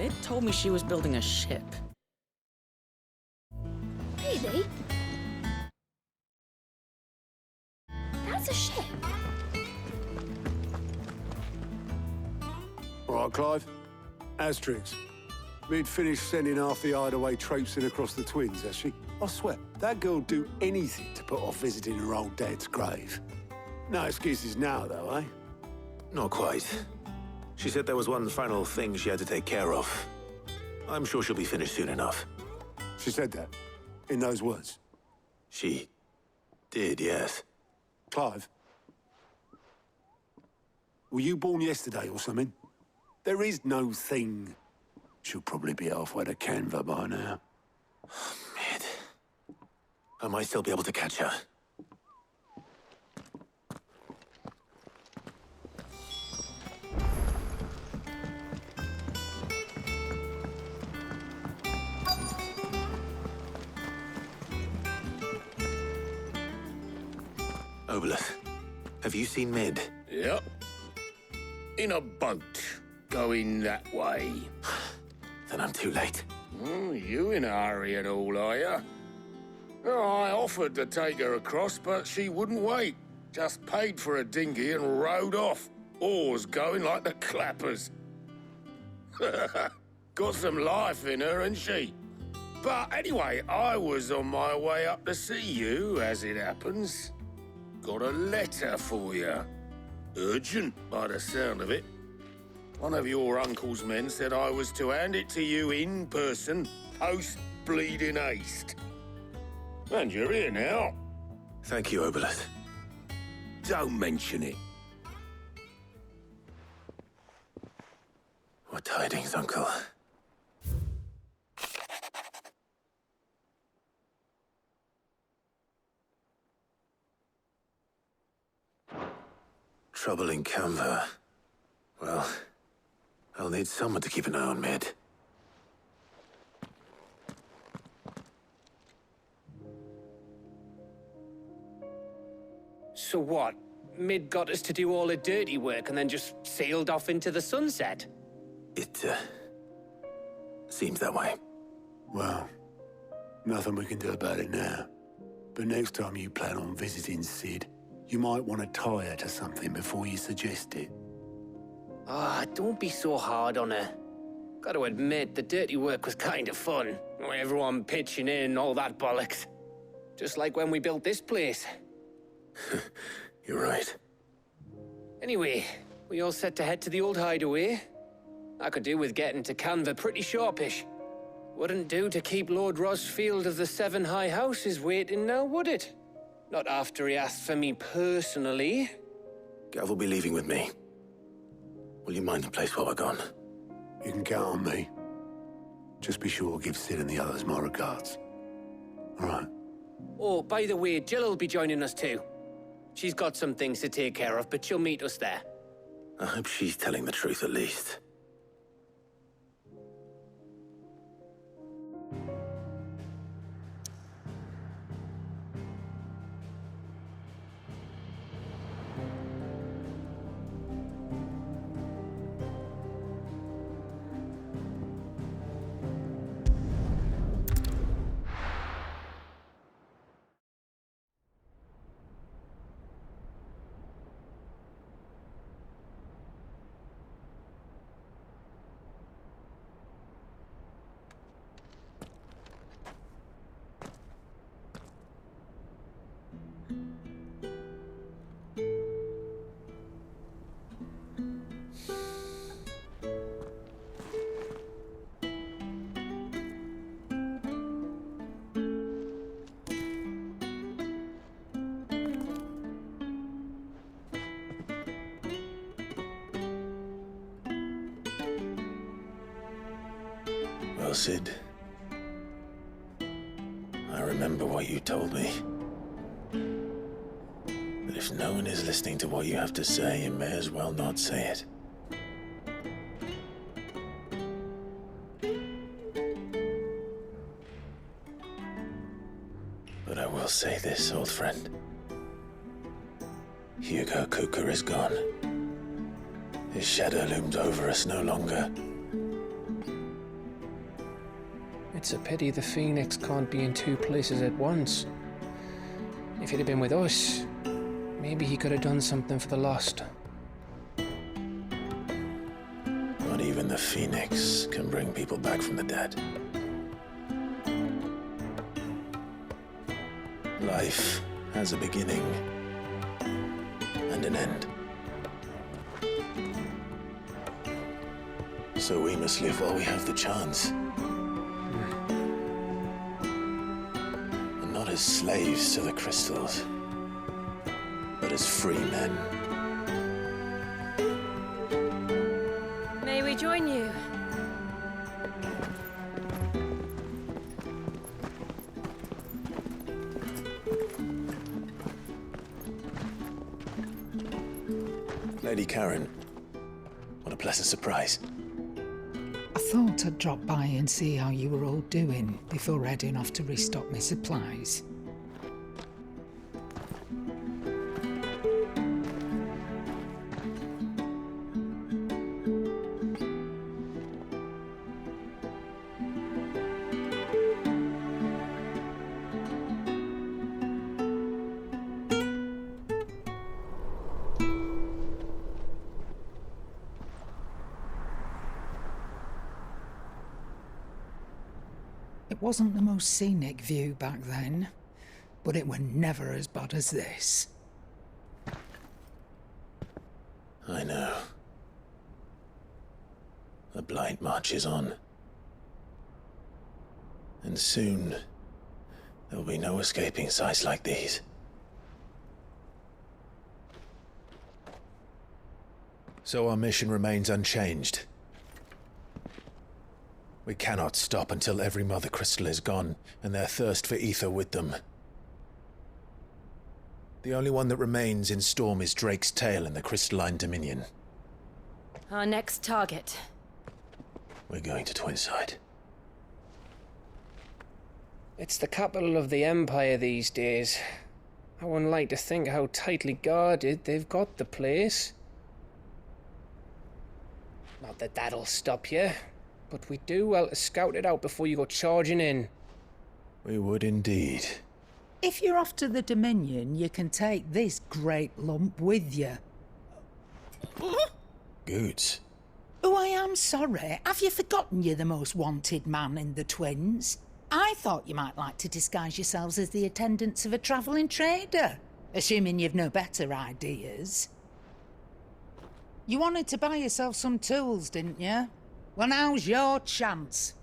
Mid told me she was building a ship. Really? That's a ship. All right, Clive. Asterix. Mid finished sending half the hideaway traipsing across the twins, has she? I swear, that girl'd do anything to put off visiting her old dad's grave. No excuses now, though, eh? Not quite. She said there was one final thing she had to take care of. I'm sure she'll be finished soon enough. She said that? In those words? She did, yes. Clive? Were you born yesterday or something? There is no thing. She'll probably be halfway to Canva by now. Mid. I might still be able to catch her. Obelus, have you seen Mid? Yep. In a boat, going that way. Then I'm too late. You in a hurry and all, are you? Oh, I offered to take her across, but she wouldn't wait. Just paid for a dinghy and rowed off. Oars going like the clappers. Got some life in her, ain't she? But anyway, I was on my way up to see you, as it happens. Got a letter for you. Urgent, by the sound of it. One of your uncle's men said I was to hand it to you in person, post-bleeding haste. And you're here now. Thank you, Obelus. Don't mention it. What tidings, Uncle? Trouble in Canva. Well, I'll need someone to keep an eye on Mid. So what? Mid got us to do all the dirty work and then just sailed off into the sunset? It, seems that way. Well, nothing we can do about it now. But next time you plan on visiting Sid, you might want to tie her to something before you suggest it. Ah, don't be so hard on her. Got to admit, the dirty work was kind of fun. Everyone pitching in and all that bollocks. Just like when we built this place. You're right. Anyway, we all set to head to the old hideaway. I could do with getting to Canva pretty sharpish. Wouldn't do to keep Lord Rosfield of the Seven High Houses waiting now, would it? Not after he asked for me personally. Gav will be leaving with me. Will you mind the place while we're gone? You can count on me. Just be sure to give Sid and the others my regards. All right. Oh, by the way, Jill will be joining us too. She's got some things to take care of, but she'll meet us there. I hope she's telling the truth at least. Well, Sid, I remember what you told me. But if no one is listening to what you have to say, you may as well not say it. But I will say this, old friend. Hugo Cooker is gone. His shadow looms over us no longer. It's a pity the Phoenix can't be in two places at once. If he'd have been with us, maybe he could have done something for the lost. Not even the Phoenix can bring people back from the dead. Life has a beginning and an end. So we must live while we have the chance. And not as slaves to the crystals, but as free men. May we join you? Lady Karen, what a pleasant surprise. I thought I'd drop by and see how you were all doing before heading off to restock my supplies. It wasn't the most scenic view back then, but it were never as bad as this. I know. The Blight marches on. And soon, there'll be no escaping sights like these. So our mission remains unchanged. We cannot stop until every Mother Crystal is gone, and their thirst for ether with them. The only one that remains in Storm is Drake's Tail in the Crystalline Dominion. Our next target. We're going to Twinside. It's the capital of the Empire these days. I wouldn't like to think how tightly guarded they've got the place. Not that that'll stop you, but we do well to scout it out before you go charging in. We would indeed. If you're off to the Dominion, you can take this great lump with you. Goods. Oh, I am sorry. Have you forgotten you're the most wanted man in the Twins? I thought you might like to disguise yourselves as the attendants of a travelling trader, assuming you've no better ideas. You wanted to buy yourself some tools, didn't you? Well, now's your chance.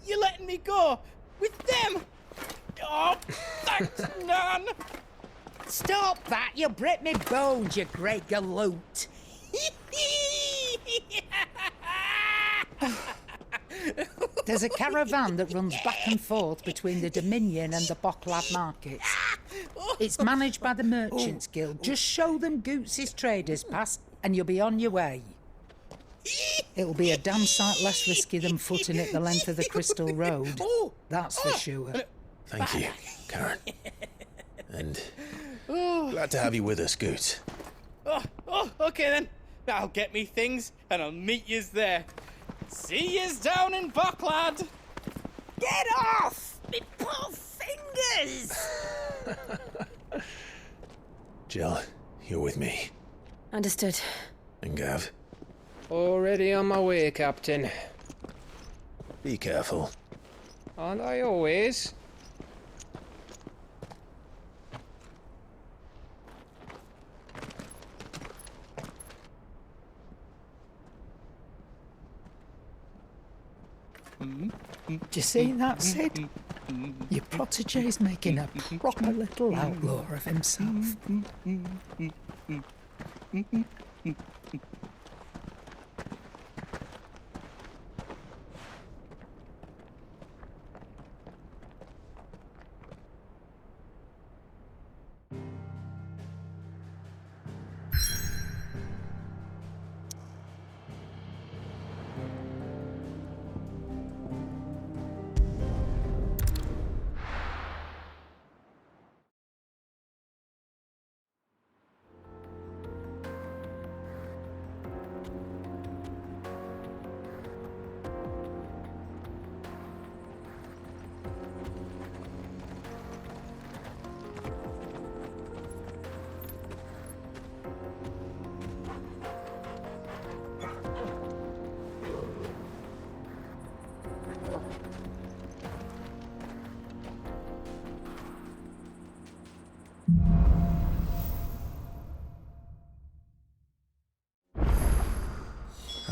You're letting me go with them? Oh, thanks, Nan. Stop that! You'll break me bones, you great galoot. There's a caravan that runs back and forth between the Dominion and the Bocklad markets. It's managed by the Merchants Guild. Just show them Goots' traders pass and you'll be on your way. It'll be a damn sight less risky than footing it the length of the Crystal Road. That's for sure. Thank you, Karen. And glad to have you with us, Goots. Okay then. I'll get me things and I'll meet yous there. See yous down in Bocklad. Get off! Me poor fingers! Jill, you're with me. Understood. And Gav, Already on my way, Captain. be careful. Aren't I always? Do you see that, Sid? Your protege's making a proper little outlaw of himself.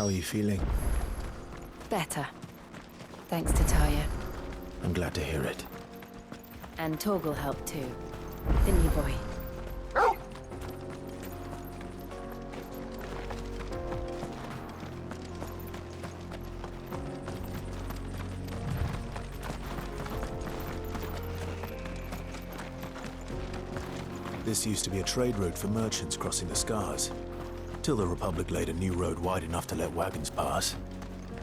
How are you feeling? Better. Thanks to Taya. I'm glad to hear it. And Torgal helped too. Didn't you, boy? This used to be a trade route for merchants crossing the Scars. Till the Republic laid a new road wide enough to let wagons pass.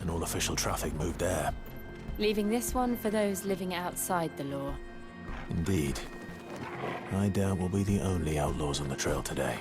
And all official traffic moved there. Leaving this one for those living outside the law. Indeed. I doubt we'll be the only outlaws on the trail today.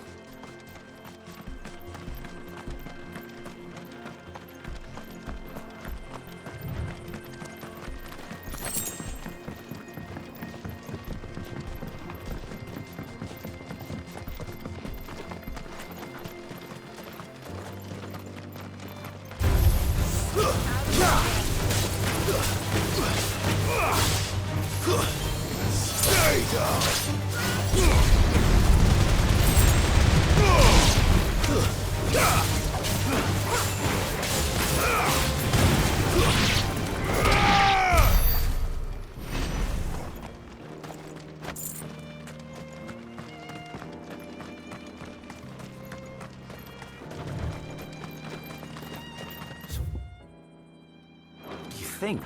Think.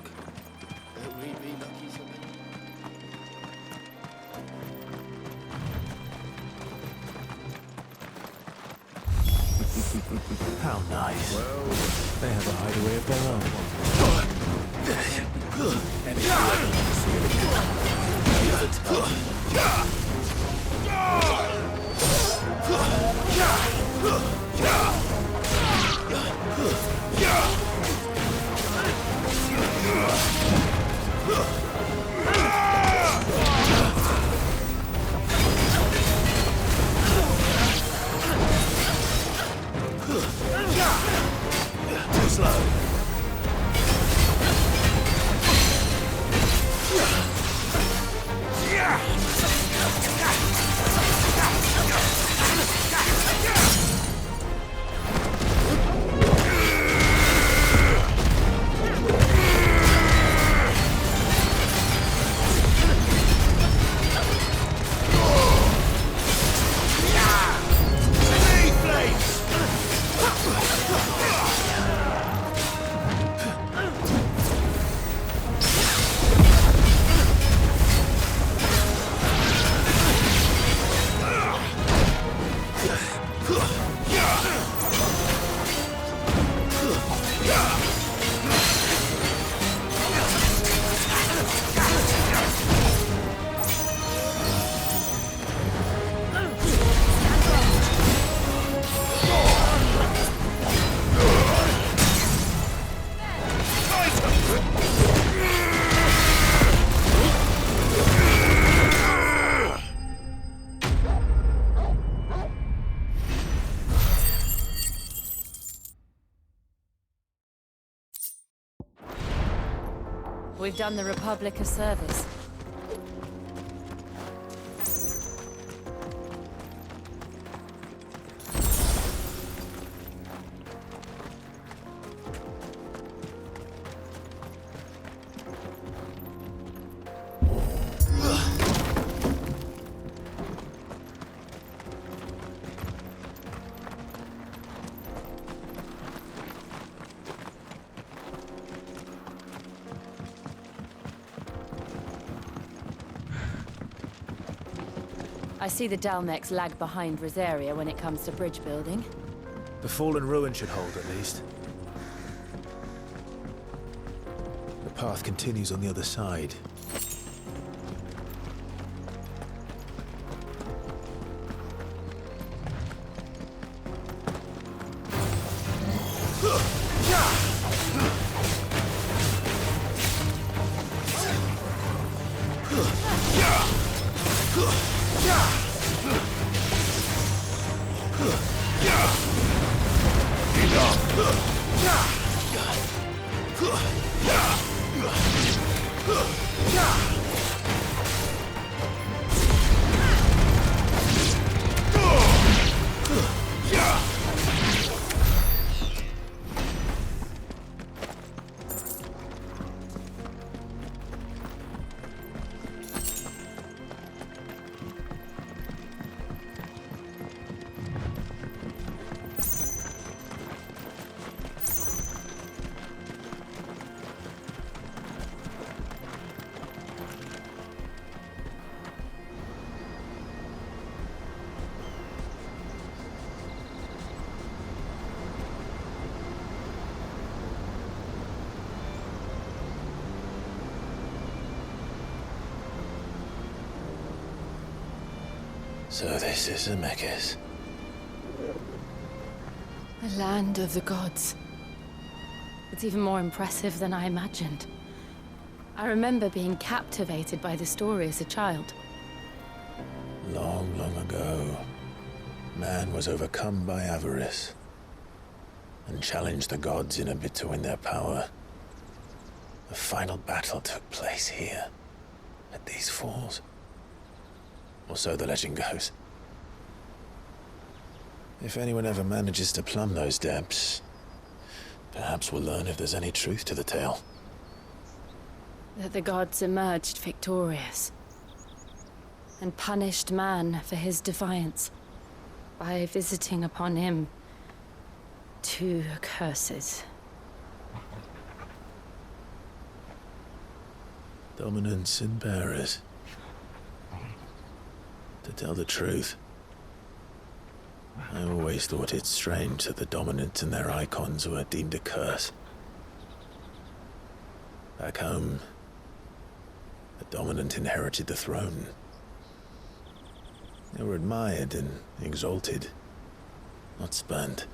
How nice. Well, they have a hideaway of their own. And if you ever want to see it again, use its Too slow. We've done the Republic a service. I see the Dalmex lag behind Rosaria when it comes to bridge building. The fallen ruin should hold, at least. The path continues on the other side. So this is Zemeckis. The land of the gods. It's even more impressive than I imagined. I remember being captivated by the story as a child. Long, long ago, man was overcome by avarice and challenged the gods in a bid to win their power. The final battle took place here, at these falls. Or so the legend goes. If anyone ever manages to plumb those depths, perhaps we'll learn if there's any truth to the tale. That the gods emerged victorious and punished man for his defiance by visiting upon him 2 curses. Dominance and bearers. To tell the truth, I always thought it strange that the dominant and their icons were deemed a curse. Back home, the dominant inherited the throne. They were admired and exalted, not spurned.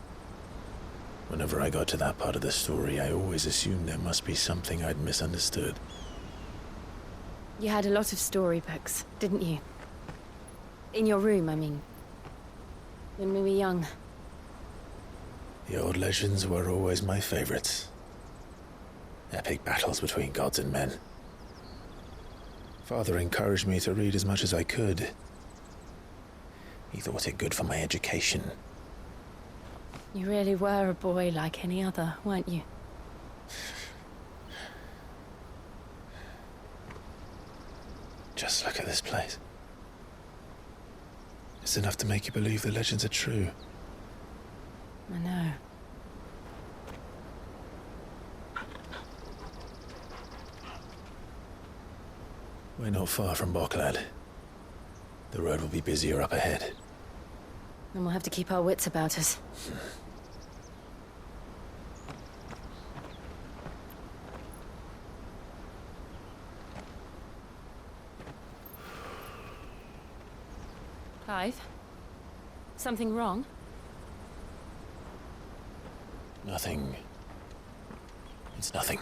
Whenever I got to that part of the story, I always assumed there must be something I'd misunderstood. You had a lot of storybooks, didn't you? In your room, I mean. When we were young. The old legends were always my favorites. Epic battles between gods and men. Father encouraged me to read as much as I could. He thought it good for my education. You really were a boy like any other, weren't you? Just look at this place. It's enough to make you believe the legends are true. I know. We're not far from Boklad. The road will be busier up ahead. Then we'll have to keep our wits about us. Clive? Something wrong? Nothing. It's nothing.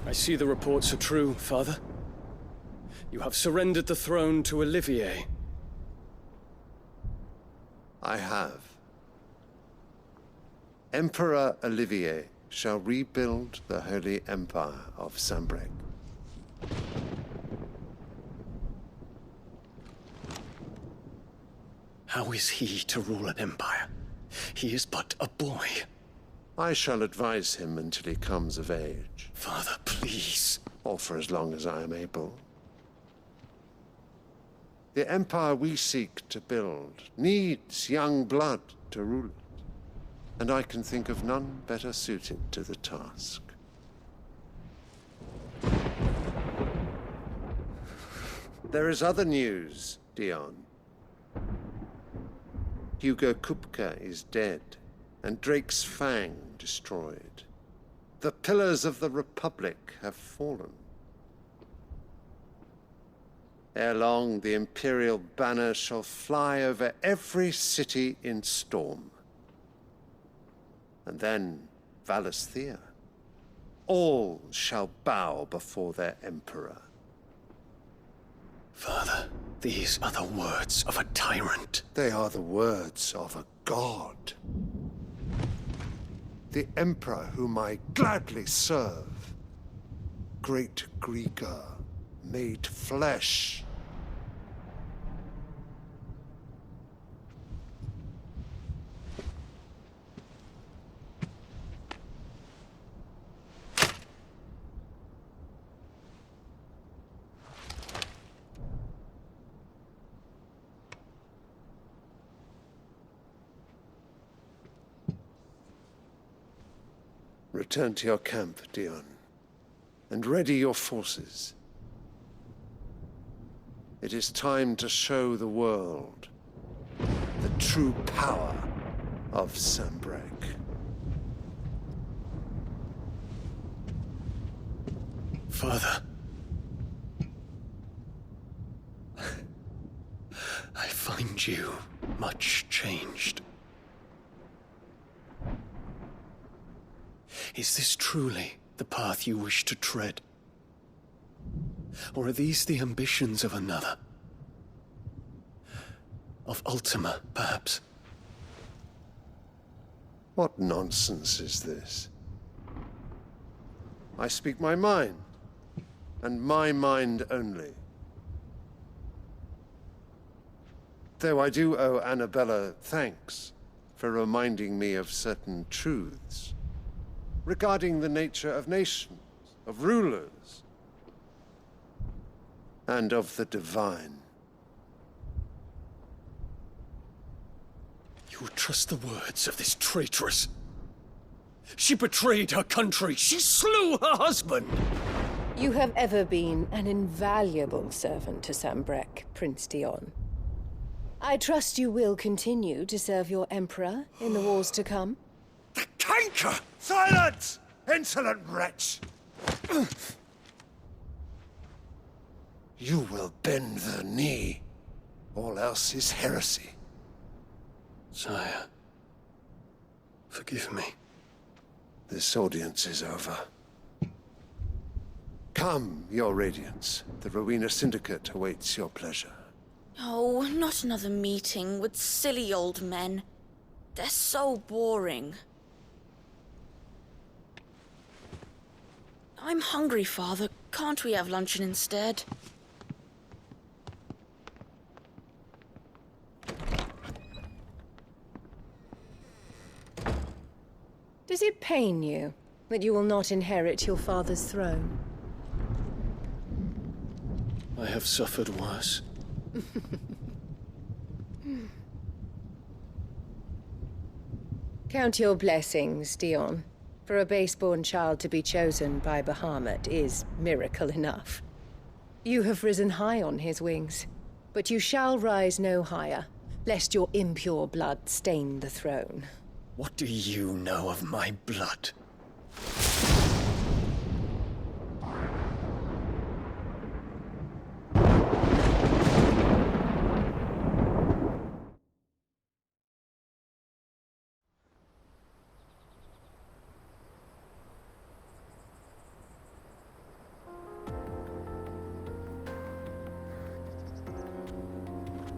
I see the reports are true, Father. You have surrendered the throne to Olivier. I have. Emperor Olivier shall rebuild the Holy Empire of Sambrec. How is he to rule an empire? He is but a boy. I shall advise him until he comes of age, Father, please. or for as long as I am able. The empire we seek to build needs young blood to rule it, and I can think of none better suited to the task. There is other news, Dion. Hugo Kupka is dead, and Drake's Fang destroyed. The pillars of the Republic have fallen. Ere long, the Imperial banner shall fly over every city in Storm. And then Valisthea. All shall bow before their Emperor. Father, these are the words of a tyrant. They are the words of a god. The Emperor whom I gladly serve. Great Grieger, made flesh. Return to your camp, Dion, and ready your forces. It is time to show the world the true power of Sanbreque. Father. I find you much changed. Is this truly the path you wish to tread? Or are these the ambitions of another? Of Ultima, perhaps? What nonsense is this? I speak my mind, and my mind only. Though I do owe Annabella thanks for reminding me of certain truths regarding the nature of nations, of rulers, and of the divine. You would trust the words of this traitress? She betrayed her country. She slew her husband. You have ever been an invaluable servant to Sanbreque, Prince Dion. I trust you will continue to serve your Emperor in the wars to come. The canker! Silence! Insolent wretch! You will bend the knee. All else is heresy. Sire, forgive me. This audience is over. Come, your Radiance. The Rowena Syndicate awaits your pleasure. Oh, not another meeting with silly old men. They're so boring. I'm hungry, Father. Can't we have luncheon instead? Does it pain you that you will not inherit your father's throne? I have suffered worse. Count your blessings, Dion. For a base-born child to be chosen by Bahamut is miracle enough. You have risen high on his wings, but you shall rise no higher, lest your impure blood stain the throne. What do you know of my blood?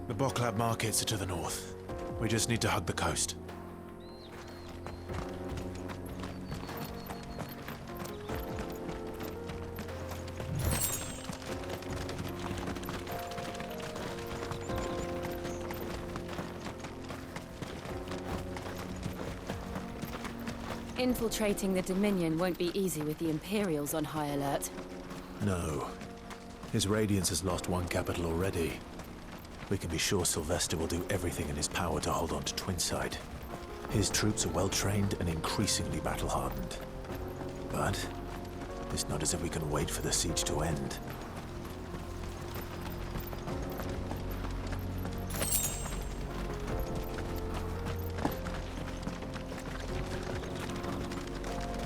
The Boklab markets are to the north. We just need to hug the coast. Infiltrating the Dominion won't be easy with the Imperials on high alert. No. His Radiance has lost one capital already. We can be sure Sylvester will do everything in his power to hold on to Twinside. His troops are well-trained and increasingly battle-hardened. But it's not as if we can wait for the siege to end.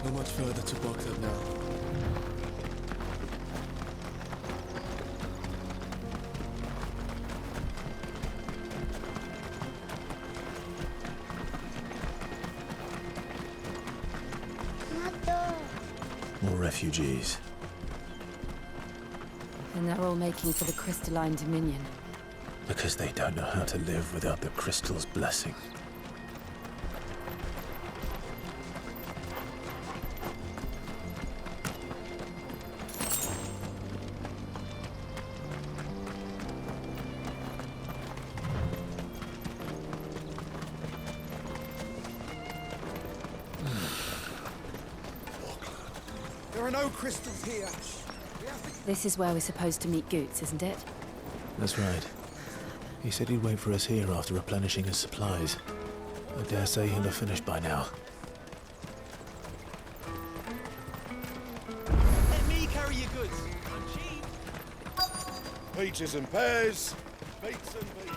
Not much further to Boklab now. More refugees. And they're all making for the Crystalline Dominion. Because they don't know how to live without the crystal's blessing. There are no crystals here. This is where we're supposed to meet Goots, isn't it? That's right. He said he'd wait for us here after replenishing his supplies. I dare say he'll have finished by now. goods. I'm cheap. Peaches and pears. Beets and beets.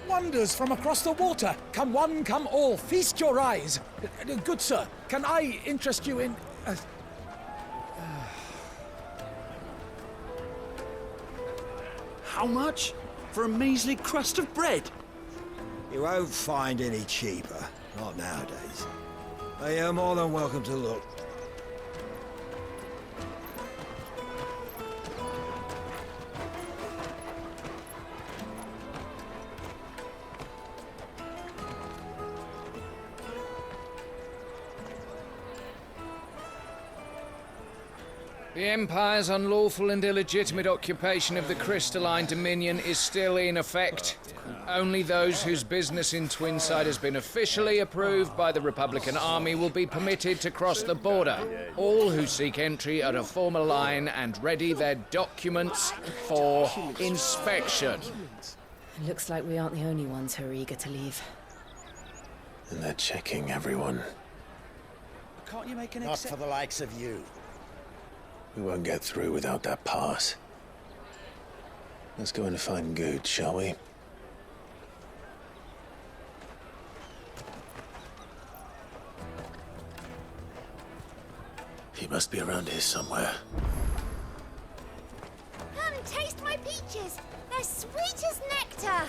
Wonders from across the water. Come one, come all. Feast your eyes. Good sir, can I interest you in... How much? For a measly crust of bread? You won't find any cheaper. Not nowadays. But you're more than welcome to look. The Empire's unlawful and illegitimate occupation of the Crystalline Dominion is still in effect. Only those whose business in Twinside has been officially approved by the Republican Army will be permitted to cross the border. All who seek entry are to form a line and ready their documents for inspection. It looks like we aren't the only ones who are eager to leave. And they're checking everyone. Can't you make an Not for the likes of you. We won't get through without that pass. Let's go in and find Good, shall we? He must be around here somewhere. Come, taste my peaches. They're sweet as nectar.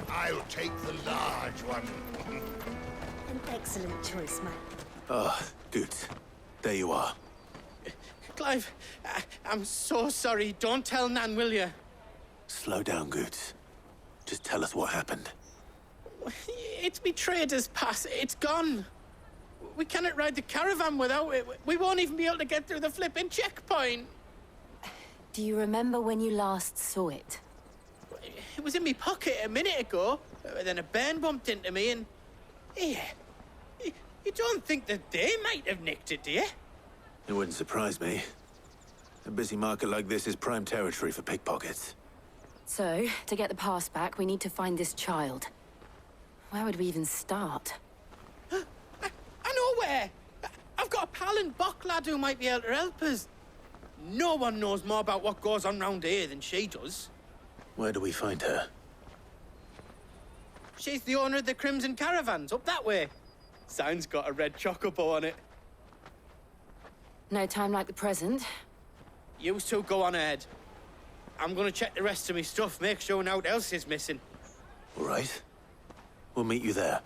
I'll take the large one. An excellent choice, man. Ah, Good. There you are. Clive, I'm so sorry. Don't tell Nan, will you? Slow down, Good. Just tell us what happened. It's me trader's pass. It's gone. We cannot ride the caravan without it. We won't even be able to get through the flipping checkpoint. Do you remember when you last saw it? It was in my pocket a minute ago. Then a bairn bumped into me and... Yeah. You don't think that they might have nicked it, do you? It wouldn't surprise me. A busy market like this is prime territory for pickpockets. So, to get the pass back, we need to find this child. Where would we even start? I know where! I've got a pal in Bock lad who might be able to help us. No one knows more about what goes on round here than she does. Where do we find her? She's the owner of the Crimson Caravans, up that way. Sign's got a red chocobo on it. No time like the present. You two go on ahead. I'm gonna check the rest of my stuff, make sure naught else is missing. All right. We'll meet you there.